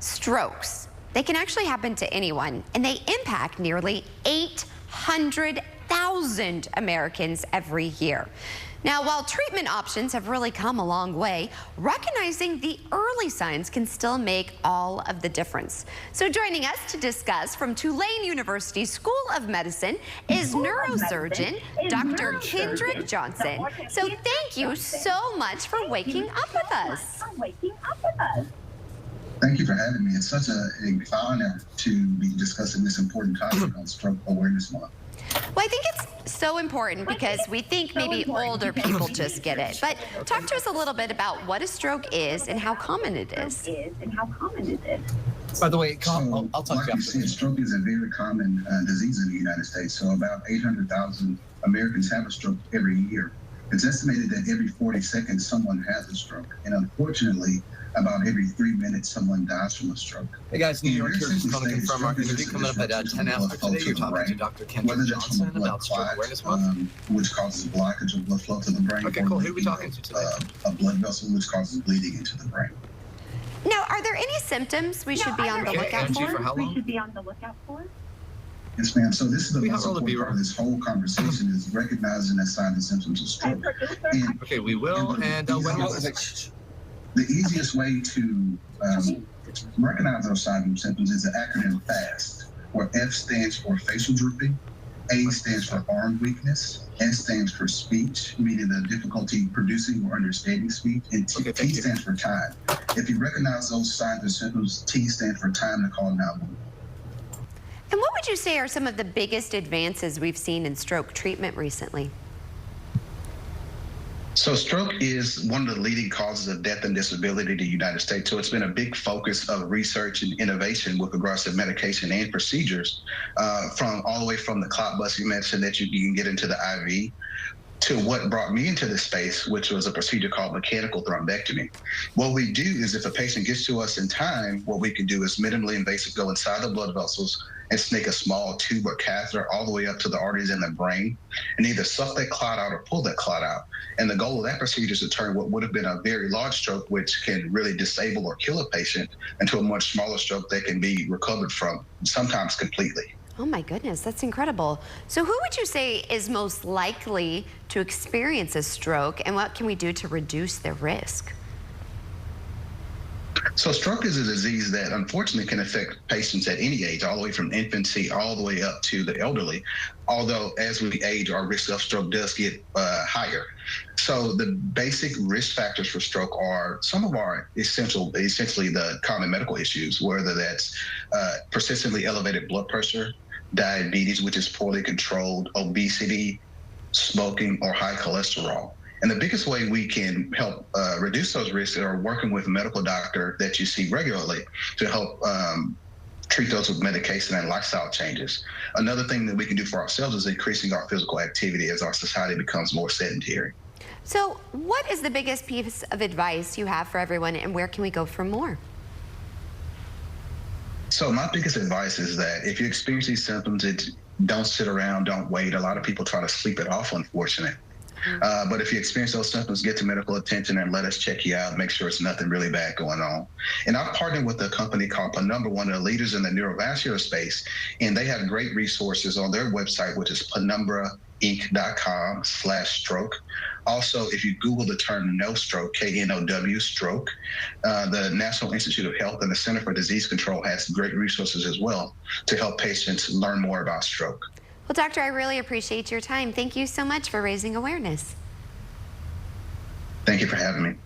Strokes. They can actually happen to anyone, and they impact nearly 800,000 Americans every year. Now, while treatment options have really come a long way, recognizing the early signs can still make all of the difference. So joining us to discuss from Tulane University School of Medicine is neurosurgeon Dr. Kendrick Johnson. So thank you so much for waking up with us. Thank you for having me. It's such an honor to be discussing this important topic on Stroke Awareness Month. Well, I think it's so important because we think maybe older people just get it. But talk to us a little bit about what a stroke is and how common it is. By the way, I'll talk to you. Stroke is a very common disease in the United States. So about 800,000 Americans have a stroke every year. It's estimated that every 40 seconds someone has a stroke. And unfortunately, about every 3 minutes someone dies from a stroke. Hey guys, New York here. Just calling to confirm our interview coming up at 10 after today. You're talking to Dr. Kendrick Johnson about Stroke Awareness Month. Which causes blockage of blood flow to the brain. Okay, cool. Who are we talking to today? A blood vessel which causes bleeding into the brain. Now, are there any symptoms we should be on the lookout for? For how long? Yes, ma'am. So this is the most important part of this whole conversation is recognizing the signs and symptoms of stroke. Okay, we will. And when will the easiest way to recognize those signs and symptoms is the acronym FAST, where F stands for facial drooping, A stands for arm weakness, S stands for speech, meaning the difficulty producing or understanding speech, and T stands for time. If you recognize those signs and symptoms, T stands for time to call 911. And what would you say are some of the biggest advances we've seen in stroke treatment recently? So stroke is one of the leading causes of death and disability in the United States. So it's been a big focus of research and innovation with regards to medication and procedures, from all the way from the clot busting medicine that you can get into the IV to what brought me into this space, which was a procedure called mechanical thrombectomy. What we do is if a patient gets to us in time, what we can do is minimally invasive go inside the blood vessels and snake a small tube or catheter all the way up to the arteries in the brain and either suck that clot out or pull that clot out. And the goal of that procedure is to turn what would have been a very large stroke, which can really disable or kill a patient, into a much smaller stroke that can be recovered from, sometimes completely. Oh my goodness, that's incredible. So who would you say is most likely to experience a stroke, and what can we do to reduce their risk? So stroke is a disease that unfortunately can affect patients at any age, all the way from infancy all the way up to the elderly. Although as we age, our risk of stroke does get higher. So the basic risk factors for stroke are some of our essentially the common medical issues, whether that's persistently elevated blood pressure, diabetes, which is poorly controlled, obesity, smoking, or high cholesterol. And the biggest way we can help reduce those risks are working with a medical doctor that you see regularly to help treat those with medication and lifestyle changes. Another thing that we can do for ourselves is increasing our physical activity as our society becomes more sedentary. So what is the biggest piece of advice you have for everyone, and where can we go for more? So my biggest advice is that if you experience these symptoms, don't sit around, don't wait. A lot of people try to sleep it off, unfortunately. But if you experience those symptoms, get to medical attention and let us check you out, make sure it's nothing really bad going on. And I've partnered with a company called Penumbra, one of the leaders in the neurovascular space, and they have great resources on their website, which is penumbrainc.com/stroke. Also, if you Google the term No Stroke, K-N-O-W, stroke, the National Institute of Health and the Center for Disease Control has great resources as well to help patients learn more about stroke. Well, Doctor, I really appreciate your time. Thank you so much for raising awareness. Thank you for having me.